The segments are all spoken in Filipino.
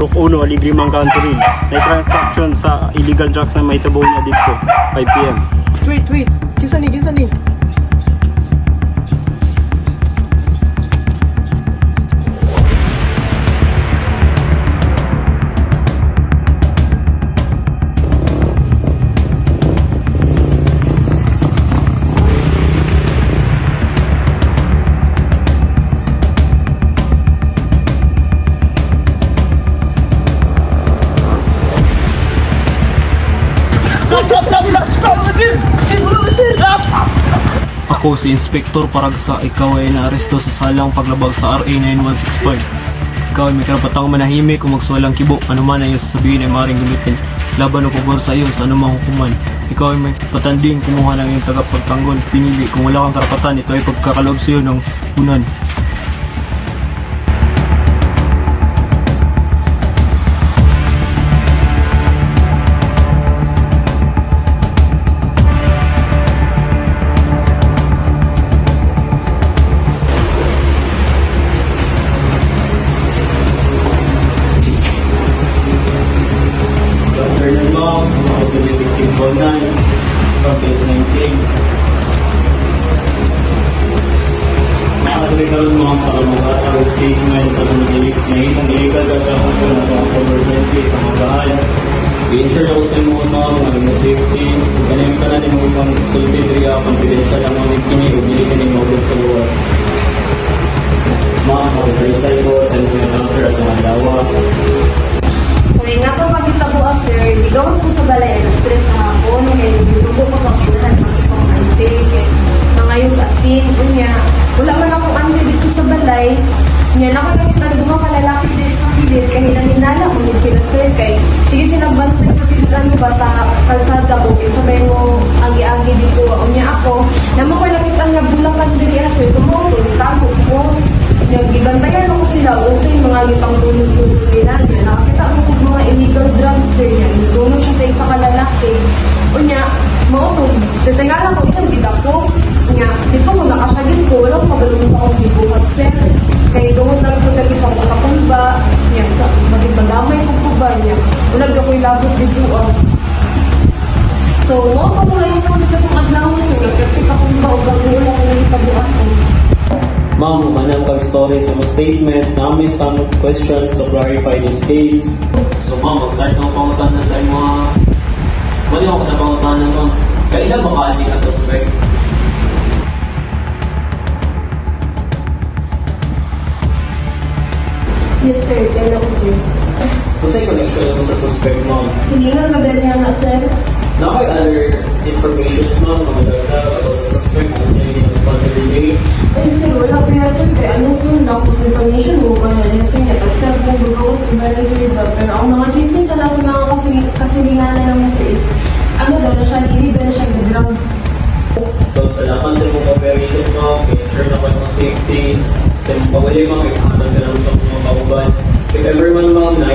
Brook 1, Aligri Mang Country. May transaction sa illegal drugs na mahitabo niya dito, 5 PM. Wait. Kinsa ni? Ako si Inspektor Paragsa, ikaw ay naaresto sa salang paglabag sa RA 9165. Ikaw ay may karapatang manahimik kung magsuwalang kibo. Ano man ay sasabihin ay maaaring gamitin laban o pabor sa iyo sa anumang hukuman. Ikaw ay may patanding kumuha ng iyong tagapagtanggol. Pinili kung wala kang karapatan, ito ay pagkakaloob sa iyo ng unan. Nakakalimutan mo ang pakamugatang statement at nahitang illegal transaction at ang overgently sa mga bahay. I-ensure ako sa mga mga safety. Ganyan ka na ni mga pang sulti diriya confidential ang mga kini o bili ka ni mga sa luwas. Mga makasaysay ko sa mga counter at mga dawa. So, nga po pagkitabo sir, igawas ko sa balay, na-stress na ako, sugo ko sa kunan, isang ante, ngayon asin, unya, wala man akong ante dito sa balay, niya nakakita na mga kalalaki dito sa pilit, kahit naninala ko din sila sir, kay sige sinabantay sa pilitan mo ba sa kalsada ko, sabay mo agi-agi dito, unya ako, naman ko nakita nga bulakan dito sir, sumoto, tago ko, gibantayan ako sila kung sa mga gipang tulog-tulog nila. Nakakita ako kung mga illegal drugs sir niya. Nagdunod siya sa isa kalalaki. O niya, mautog. Titingalan ko ito, bita ko. Niya, dito mo nakasagin ko. Walang pagalong sa akong gibuhat sir. Kaya doon lang ko tag isang katakulba. Niya, masing magamay ko po ba niya. Ulag ako'y labot dito. So, mo pa mo lang yung mga kong adlaw sir. Nagkakit akong ba o gagawin ako na itabuan ko. Ma'am, manang pag-story sa mga statement, namin some questions to clarify this case. So ma'am, mag-start ng pangutan na sa mga... Mali ako na pangutan na ma'am. Kailan makaali ka suspect? Yes sir, kailan ko sir. Kung sa'yo connection mo sa suspect ma'am? Silingan na ba niya na sir? Nakay other informations ma'am, mga data about sa suspect, kung sa'yo relay. Ay sir, wala pa yan sir. Kaya ano sir, nakapag information mo pa na yan sir. Nag-sir kung gagawa sa iba na sir. Pero ang mga chismis na sa mga kasilinganan naman sir is, ano daw na siya, illegal na siya ng drugs. So, salamat sa mga operation mo, ensure na kayo ng safety, sa mga pawali mo, kailangan ka lang sa mga kauban. If everyone ma'am na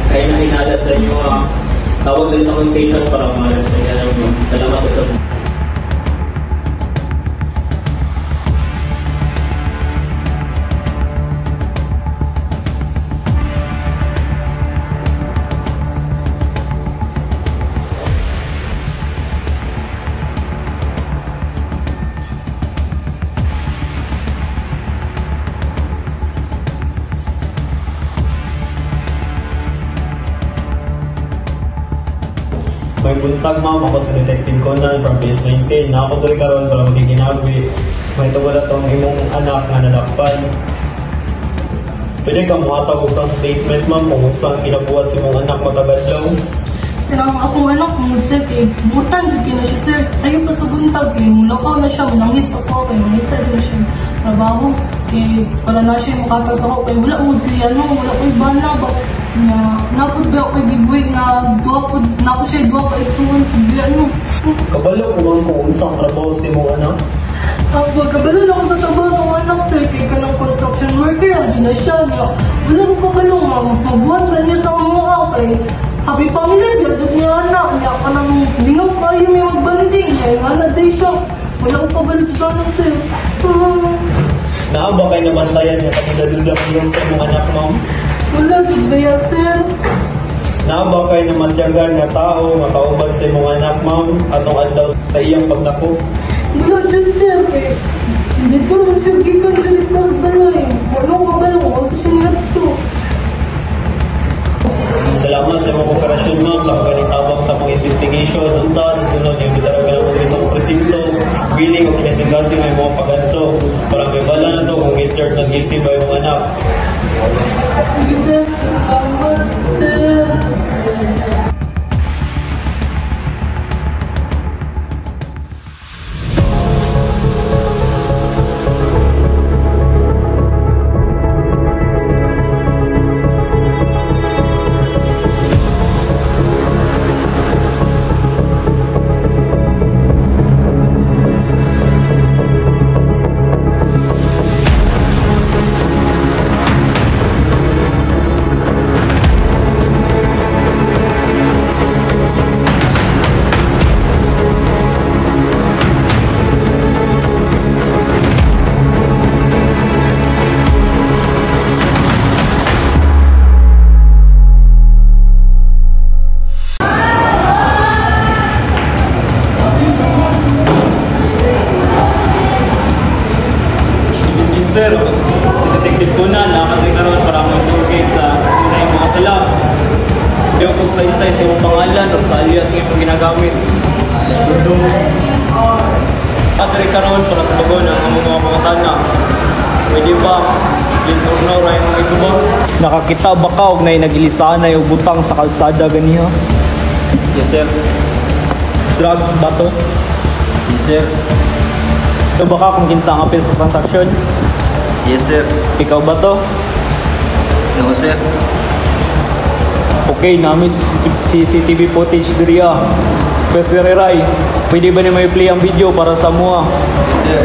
kaya na hinala sa inyo, tawag din sa akong station para malas na yan. Salamat po sa mga. May buntag ma'am, ako sa Detective Conan from Base 19. Nakakutuloy karon para magiginabi. May wala tong imong anak na nalakpan. Pwede ka muhatag usang statement ma'am kung usang kinabuhat si mong anak matagadlaw. Sila ang akong anak, mungod sir, kay butan dyan kina siya sir. Sa'yo pa sa buntag, kay mulakaw na siya, manangit sa ko, kay mangitag na siya trabaho. Kay para na siya makatag sa ko, kay wala mo kay ano, wala ko ibana ba. Napod ba ako giveaway na duwapod, napod siya duwapod eksuwan, kaya ano. Kabalo ko ma'am kung usang trabaho si mong anak? Kabalo lang ako sa trabaho ng anak sir, kay ka ng construction worker, di na siya niya. Wala ko kabalo ma'am, mabuhat na niya sa mga kay happy family, biyadot niya anak, niya ka nang lingap kayo may magbanding, niya yung anak day siya. Wala ko kabalo sa anak sir. Naaba kay nabantayan niya kapag yung sa imong anak, ma'am? Wala, gid ba yan, sir? Naaba kay namatyagan nga tao nga kauban sa imong anak, ma'am, atong adlaw sa iyang pagdako? Wala dyan, sir. Eh, hindi ko naman siya gikan sa likas balay. Wala ko ba lang kung siya nga ito. Salamat sa mga operasyon, ma'am. Nakagaling tabang sa mga investigation. Unta, sa sunod yung bitaraga ng mga isang presinto. Biling o kinasigasing ay mga paganto. Para may bala na to kung get-shirt ng guilty ba yung anak. Sige, sir. Salamat, sir. Sir, si Detective Kunan, nakakatay karoon para mag-locate sa tunay mga salam. Yung kung sa isa sa iyong pangalan o sa alias ng iyong ginagamit. Patry karoon para tumagon ang mga tana. Pwede ba? Please ignore ay mga ito ba? Nakakita ba ka og na nagilisan na yung butang sa kalsada ganiha? Yes, sir. Drugs ba to? Yes, sir. Ito ba ka kung kinsa ang apil sa transaksyon? Yes, sir. Ikaw ba to? No, sir. Okay, namin CCTV footage diriya. Pwede Ray, pwede ba ni may play ang video para sa mua? Yes, sir.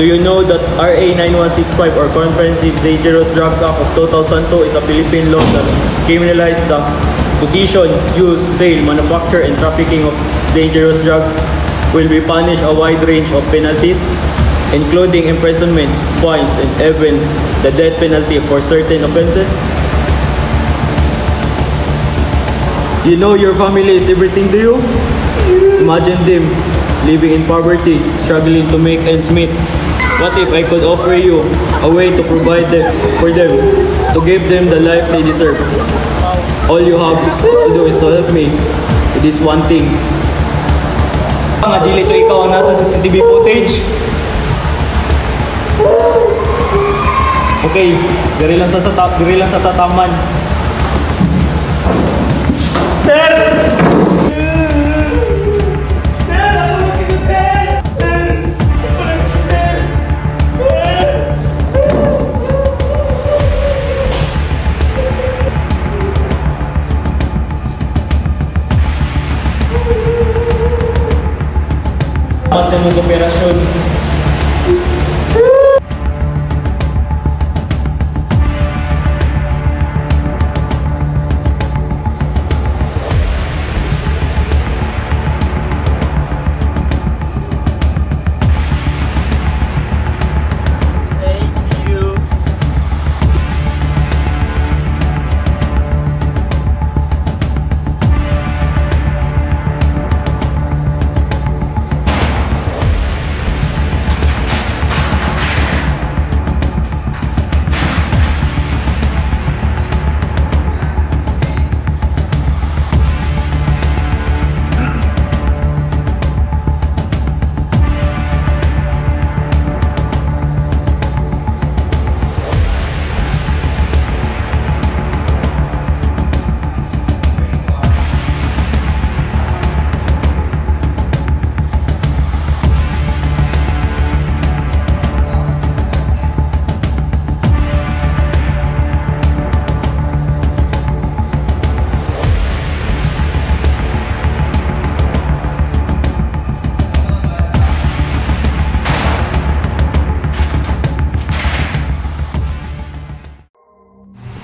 Do you know that RA 9165 or Comprehensive Dangerous Drugs Act of 2002 is a Philippine law that criminalizes the possession, use, sale, manufacture, and trafficking of dangerous drugs will be punished a wide range of penalties, including imprisonment, fines, and even the death penalty for certain offenses? You know your family is everything to you? Imagine them living in poverty, struggling to make ends meet. What if I could offer you a way to provide for them, to give them the life they deserve? All you have to do is to help me with this one thing. Nga dili to ikaw ang nasa CCTV footage. Okay, diri lang sa tataman. Sir! Sa mga operasyon.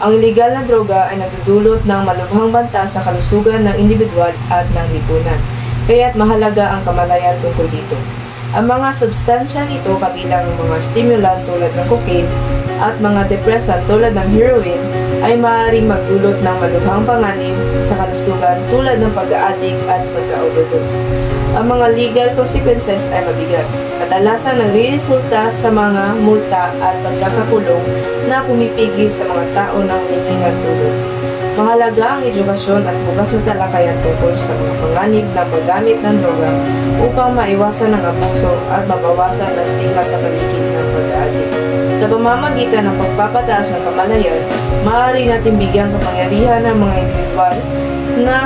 Ang illegal na droga ay nagdudulot ng malubhang banta sa kalusugan ng individual at ng lipunan. Kaya't mahalaga ang kamalayan tungkol dito. Ang mga substansya nito kabilang ng mga stimulant tulad ng cocaine at mga depressant tulad ng heroin ay maaaring magdulot ng malubhang panganib sa kalusugan tulad ng pag-a-addict at pagka-overdose. Ang mga legal consequences ay mabigat. Kadalasan nagre-resulta sa mga multa at pagkakakulong na pumipigil sa mga tao ng hihingang tulong. Mahalaga ang edukasyon at bukas na talakayan tungkol sa mga panganib ng paggamit ng droga upang maiwasan ang abuso at mabawasan ang stigma sa paligid ng pag-addict. Sa pamamagitan ng pagpapataas ng kamalayan, maaari natin bigyan kapangyarihan ng mga individual na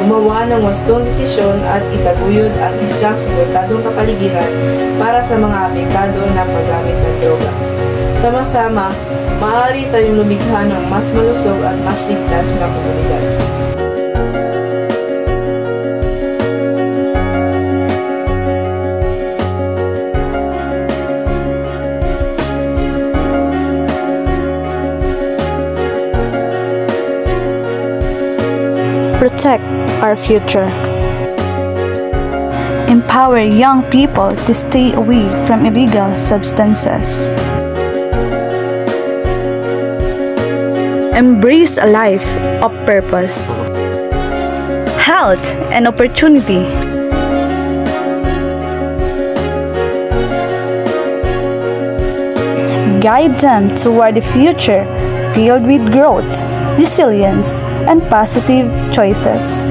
gumawa ng wastong desisyon at itaguyod ang isang sigurtadong kapaligiran para sa mga apektado ng paggamit ng droga. Sama-sama, maaari tayong lumikha ng mas malusog at mas ligtas na komunidad. Protect our future. Empower young people to stay away from illegal substances. Embrace a life of purpose, health, and opportunity. Guide them toward a future filled with growth, resilience, and positive choices.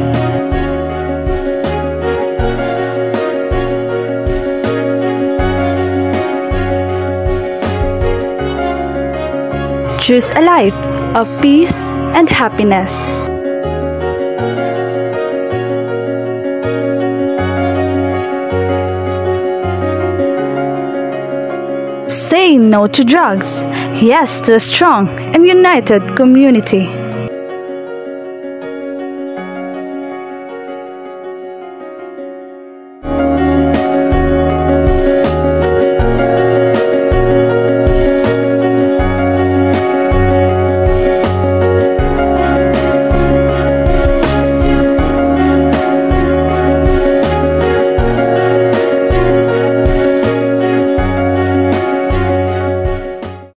Choose a life of peace and happiness. Say no to drugs, yes to a strong and united community.